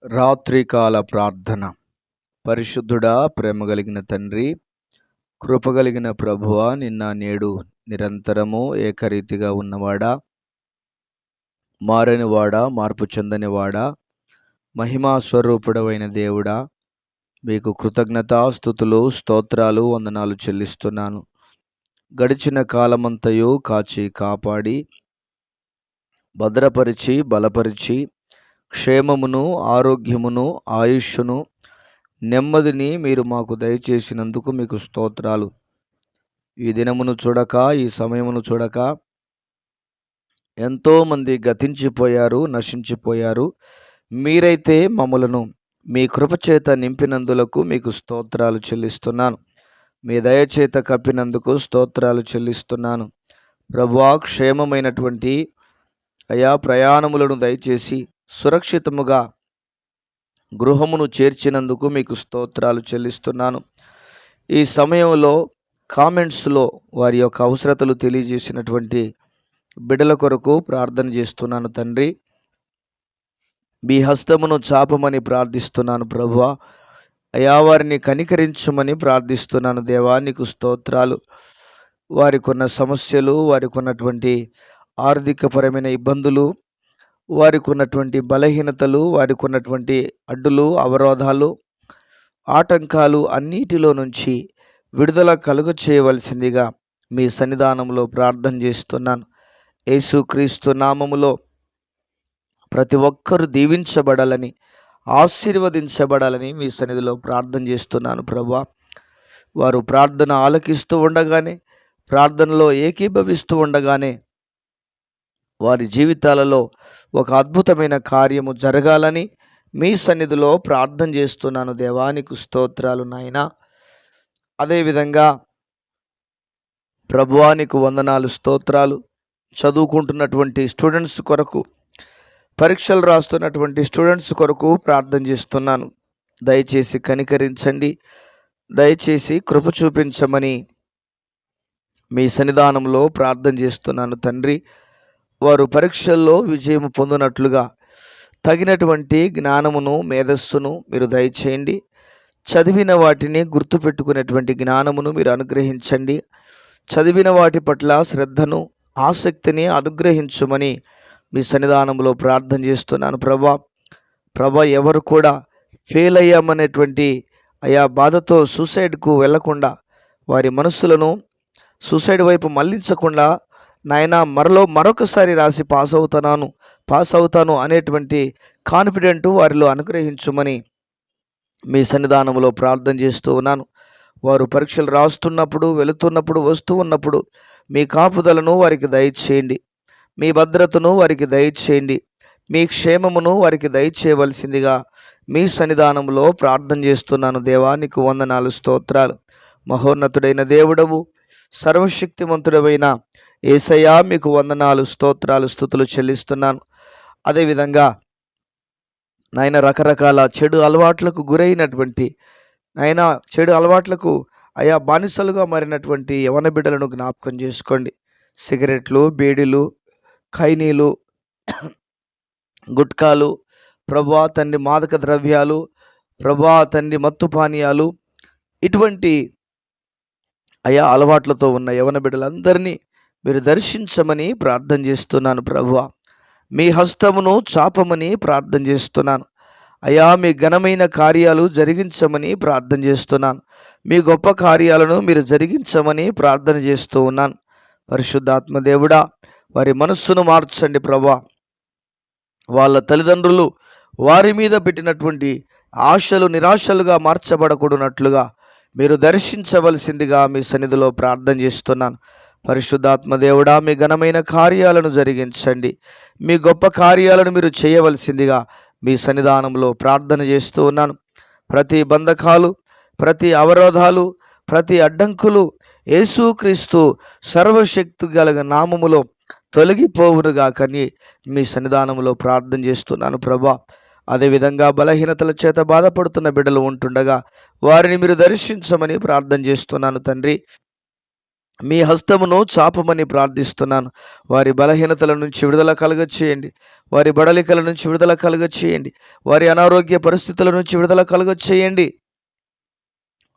రాత్రికాల ప్రార్థన. పరిశుద్ధుడా, ప్రేమ కలిగిన తండ్రి, కృపగలిగిన ప్రభువా, నిన్న నేడు నిరంతరము ఏకరీతిగా ఉన్నవాడా, మారనివాడా, మార్పు చెందనివాడా, మహిమా స్వరూపుడవైన దేవుడా, మీకు కృతజ్ఞతాస్తుతులు, స్తోత్రాలు, వందనాలు చెల్లిస్తున్నాను. గడిచిన కాలమంతయు కాచి కాపాడి భద్రపరిచి బలపరిచి క్షేమమును, ఆరోగ్యమును, ఆయుష్షును, నెమ్మదిని మీరు మాకు దయచేసినందుకు మీకు స్తోత్రాలు. ఈ దినమును చూడక, ఈ సమయమును చూడక ఎంతోమంది గతించిపోయారు, నశించిపోయారు. మీరైతే మమ్మలను మీ కృపచేత నింపినందులకు మీకు స్తోత్రాలు చెల్లిస్తున్నాను. మీ దయచేత కప్పినందుకు స్తోత్రాలు చెల్లిస్తున్నాను. ప్రభువా, క్షేమమైనటువంటి ప్రయాణములను దయచేసి సురక్షితముగా గృహమును చేర్చినందుకు మీకు స్తోత్రాలు చెల్లిస్తున్నాను. ఈ సమయంలో కామెంట్స్లో వారి యొక్క అవసరతలు తెలియజేసినటువంటి బిడ్డల కొరకు ప్రార్థన చేస్తున్నాను తండ్రి. మీ హస్తమును చాపమని ప్రార్థిస్తున్నాను ప్రభువా. వారిని కనికరించమని ప్రార్థిస్తున్నాను దేవా. నీకు స్తోత్రాలు. వారికి ఉన్న సమస్యలు, వారికి ఉన్నటువంటి ఆర్థికపరమైన ఇబ్బందులు, వారికి ఉన్నటువంటి బలహీనతలు, వారికి ఉన్నటువంటి అడ్డులు, అవరోధాలు, ఆటంకాలు అన్నిటిలో నుంచి విడుదల కలుగ చేయవలసిందిగా మీ సన్నిధానంలో ప్రార్థన చేస్తున్నాను. యేసుక్రీస్తు నామములో ప్రతి ఒక్కరూ దీవించబడాలని, ఆశీర్వదించబడాలని మీ సన్నిధిలో ప్రార్థన చేస్తున్నాను ప్రభువా. వారు ప్రార్థన ఆలకిస్తూ ఉండగానే, ప్రార్థనలో ఏకీభవిస్తూ ఉండగానే వారి జీవితాలలో ఒక అద్భుతమైన కార్యము జరగాలని మీ సన్నిధిలో ప్రార్థన చేస్తున్నాను దేవా. నీకు స్తోత్రాలు నాయనా. అదేవిధంగా ప్రభువా, నీకు వందనాలు, స్తోత్రాలు. చదువుకుంటున్నటువంటి స్టూడెంట్స్ కొరకు, పరీక్షలు రాస్తున్నటువంటి స్టూడెంట్స్ కొరకు ప్రార్థన చేస్తున్నాను. దయచేసి కనికరించండి, దయచేసి కృప చూపించమని మీ సన్నిధానంలో ప్రార్థన చేస్తున్నాను తండ్రి. వారు పరీక్షల్లో విజయం పొందినట్లుగా తగినటువంటి జ్ఞానమును, మేధస్సును మీరు దయచేయండి. చదివిన వాటిని గుర్తుపెట్టుకునేటువంటి జ్ఞానమును మీరు అనుగ్రహించండి. చదివిన వాటి పట్ల శ్రద్ధను, ఆసక్తిని అనుగ్రహించమని మీ సన్నిధానంలో ప్రార్థన చేస్తున్నాను ప్రభా. ఎవరు కూడా ఫెయిల్ అయ్యామనేటువంటి బాధతో సూసైడ్కు వెళ్లకుండా, వారి మనస్సులను సూసైడ్ వైపు మళ్లించకుండా, నాయనా మరొకసారి రాసి పాస్ అవుతాను అనేటువంటి కాన్ఫిడెంట్ వారిలో అనుగ్రహించమని మీ సన్నిధానంలో ప్రార్థన చేస్తూ ఉన్నాను. వారు పరీక్షలు రాస్తున్నప్పుడు, వెళుతున్నప్పుడు, వస్తూ ఉన్నప్పుడు మీ కాపుదలను వారికి దయచేయండి. మీ భద్రతను వారికి దయచేయండి. మీ క్షేమమును వారికి దయచేయవలసిందిగా మీ సన్నిధానంలో ప్రార్థన చేస్తున్నాను దేవా. నీకు వందనాలు, స్తోత్రాలు. మహోన్నతుడైన దేవుడవు, సర్వశక్తిమంతుడవైన యేసయ్యా, మీకు వందనాలు, స్తోత్రాలు, స్తుతులు చెల్లిస్తున్నాను. అదేవిధంగా నాయన, రకరకాల చెడు అలవాట్లకు గురైనటువంటి చెడు అలవాట్లకు బానిసలుగా మారినటువంటి యవన బిడ్డలను జ్ఞాపకం చేసుకోండి. సిగరెట్లు, బీడీలు, ఖైనీలు, గుట్కాలు, ప్రభువా తండ్రి, మాదక ద్రవ్యాలు, ప్రభువా తండ్రి, మత్తు పానీయాలు, ఇటువంటి అలవాట్లతో ఉన్న యవన బిడ్డలందరినీ మీరు దర్శించమని ప్రార్థన చేస్తున్నాను ప్రభువా. మీ హస్తమును చాపమని ప్రార్థన చేస్తున్నాను. మీ ఘనమైన కార్యాలు జరిగించమని ప్రార్థన చేస్తున్నాను. మీ గొప్ప కార్యాలను మీరు జరిగించమని ప్రార్థన చేస్తూ ఉన్నాను. పరిశుద్ధాత్మ దేవుడా, వారి మనస్సును మార్చండి ప్రభువా. వాళ్ళ తల్లిదండ్రులు వారి మీద పెట్టినటువంటి ఆశలు నిరాశలుగా మార్చబడకూడనట్లుగా మీరు దర్శించవలసిందిగా మీ సన్నిధిలో ప్రార్థన చేస్తున్నాను. పరిశుద్ధాత్మ దేవుడా, మీ ఘనమైన కార్యాలను జరిగించండి. మీ గొప్ప కార్యాలను మీరు చేయవలసిందిగా మీ సన్నిధానంలో ప్రార్థన చేస్తూ ఉన్నాను. ప్రతి బంధకాలు, ప్రతి అవరోధాలు, ప్రతి అడ్డంకులు యేసుక్రీస్తు సర్వశక్తి గల నామములో తొలగిపోవునుగాకని మీ సన్నిధానంలో ప్రార్థన చేస్తున్నాను ప్రభా. అదేవిధంగా బలహీనతల చేత బాధపడుతున్న బిడ్డలు ఉంటుండగా వారిని మీరు దర్శించమని ప్రార్థన చేస్తున్నాను తండ్రి. మీ హస్తమును చాపమని ప్రార్థిస్తున్నాను. వారి బలహీనతల నుంచి విడుదల కలుగచేయండి. వారి బడలికల నుంచి విడుదల కలుగచేయండి. వారి అనారోగ్య పరిస్థితుల నుంచి విడుదల కలుగచేయండి.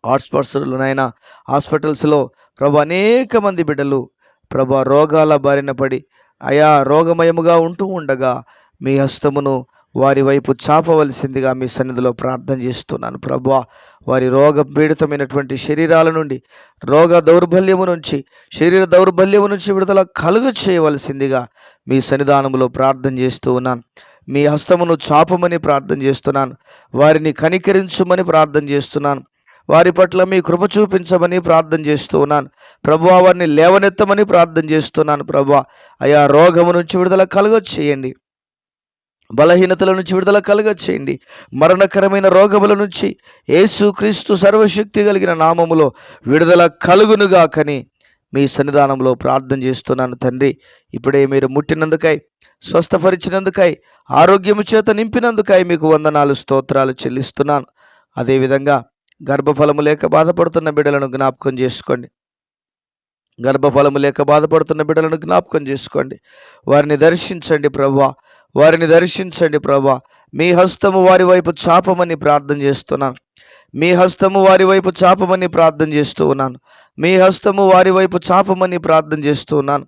హాస్పిటల్స్‌లోనైనా హాస్పిటల్స్‌లో ప్రభు అనేక మంది బిడ్డలు ప్రభు రోగాల బారిన పడి అయా రోగమయముగా ఉంటూ ఉండగా మీ హస్తమును వారి వైపు చాపవలసిందిగా మీ సన్నిధిలో ప్రార్థన చేస్తున్నాను ప్రభువా. వారి రోగ పీడితమైనటువంటి శరీరాల నుండి రోగ దౌర్బల్యము నుంచి శరీర దౌర్బల్యము నుంచి విడుదల కలుగ చేయవలసిందిగా మీ సన్నిధానములో ప్రార్థన చేస్తూ ఉన్నాను. మీ హస్తమును చాపమని ప్రార్థన చేస్తున్నాను. వారిని కనికరించుమని ప్రార్థన చేస్తున్నాను. వారి పట్ల మీ కృప చూపించమని ప్రార్థన చేస్తూ ఉన్నాను ప్రభువా. వారిని లేవనెత్తమని ప్రార్థన చేస్తున్నాను ప్రభువా. అయా రోగము నుంచి విడుదల కలుగచేయండి. బలహీనతల నుంచి విడుదల కలుగచేయండి. మరణకరమైన రోగముల నుంచి యేసుక్రీస్తు సర్వశక్తి కలిగిన నామములో విడుదల కలుగునుగాకని మీ సన్నిధానంలో ప్రార్థన చేస్తున్నాను తండ్రి. ఇప్పుడే మీరు ముట్టినందుకై, స్వస్థపరిచినందుకై, ఆరోగ్యము చేత నింపినందుకై మీకు వందనాలు, స్తోత్రాలు చెల్లిస్తున్నాను. అదేవిధంగా గర్భఫలము లేక బాధపడుతున్న బిడ్డలను జ్ఞాపకం చేసుకోండి. గర్భఫలము లేక బాధపడుతున్న బిడ్డలను జ్ఞాపకం చేసుకోండి. వారిని దర్శించండి ప్రభువా. వారిని దర్శించండి ప్రభువా. మీ హస్తము వారి వైపు చాపమని ప్రార్థన చేస్తున్నాను. మీ హస్తము వారి వైపు చాపమని ప్రార్థన చేస్తూ ఉన్నాను. మీ హస్తము వారి వైపు చాపమని ప్రార్థన చేస్తూ ఉన్నాను.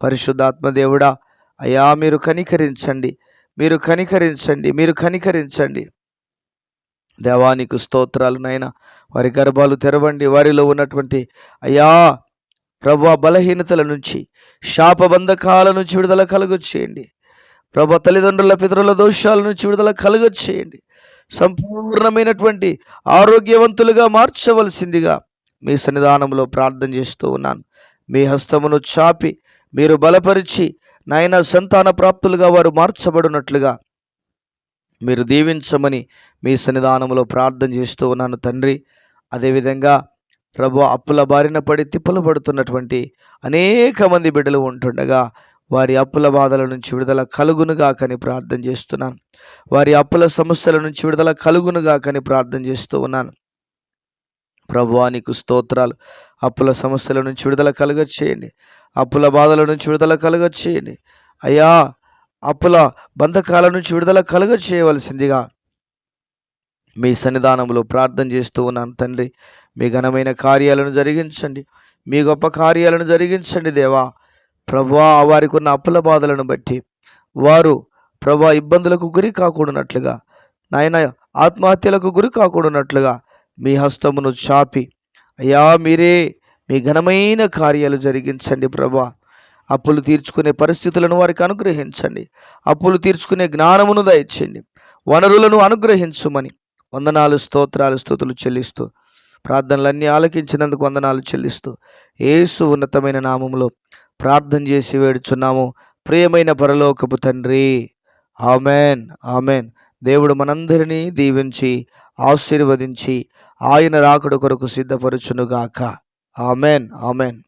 పరిశుద్ధాత్మ దేవుడా, అయ్యా మీరు కనికరించండి, మీరు కనికరించండి, మీరు కనికరించండి. దేవానికి స్తోత్రాలు నైనా. వారి గర్భాలు తెరవండి. వారిలో ఉన్నటువంటి అయ్యా ప్రభువా బలహీనతల నుంచి, శాపబంధకాల నుంచి విడుదల కలుగచేయండి ప్రభువా. తల్లిదండ్రుల పితరుల దోషాల నుంచి విడుదల కలుగచేయండి. సంపూర్ణమైనటువంటి ఆరోగ్యవంతులుగా మార్చవలసిందిగా మీ సన్నిధానంలో ప్రార్థన చేస్తూ ఉన్నాను. మీ హస్తమును చాపి మీరు బలపరిచి నాయన సంతాన ప్రాప్తులుగా వారు మార్చబడినట్లుగా మీరు దీవించమని మీ సన్నిధానంలో ప్రార్థన చేస్తూ ఉన్నాను తండ్రి. అదేవిధంగా ప్రభు అప్పుల బారిన పడి తిప్పలు పడుతున్నటువంటి అనేక మంది బిడ్డలు ఉంటుండగా వారి అప్పుల బాధల నుంచి విడుదల కలుగునుగా కని ప్రార్థన చేస్తున్నాను. వారి అప్పుల సమస్యల నుంచి విడుదల కలుగునుగా కని ప్రార్థన చేస్తూ ఉన్నాను. ప్రభువా నీకు స్తోత్రాలు. అప్పుల సమస్యల నుంచి విడుదల కలుగచేయండి. అప్పుల బాధల నుంచి విడుదల కలుగచేయండి. అయ్యా అప్పుల బంధకాల నుంచి విడుదల కలుగ చేయవలసిందిగా మీ సన్నిధానంలో ప్రార్థన చేస్తూ ఉన్నాను తండ్రి. మీ ఘనమైన కార్యాలను జరిగించండి. మీ గొప్ప కార్యాలను జరిగించండి దేవా. ప్రభువా వారికి ఉన్న అప్పుల బాధలను బట్టి వారు ప్రభువా ఇబ్బందులకు గురి కాకూడనట్లుగా, నాయన ఆత్మహత్యలకు గురి కాకూడనట్లుగా మీ హస్తమును చాపి అయ్యా మీరే మీ ఘనమైన కార్యాలు జరిగించండి ప్రభువా. అప్పులు తీర్చుకునే పరిస్థితులను వారికి అనుగ్రహించండి. అప్పులు తీర్చుకునే జ్ఞానమును దయచేయండి. వనరులను అనుగ్రహించుమని వందనాలు, స్తోత్రాలు, స్తుతులు చెల్లిస్తూ ప్రార్థనలన్నీ ఆలకించినందుకు వందనాలు చెల్లిస్తూ యేసు ఉన్నతమైన నామములో ప్రార్థన చేసి వేడుచున్నాము ప్రియమైన పరలోకపు తండ్రి. Amen, amen. దేవుడు మనందరినీ దీవించి ఆశీర్వదించి ఆయన రాకడ కొరకు సిద్ధపరచునుగాక. Amen, amen.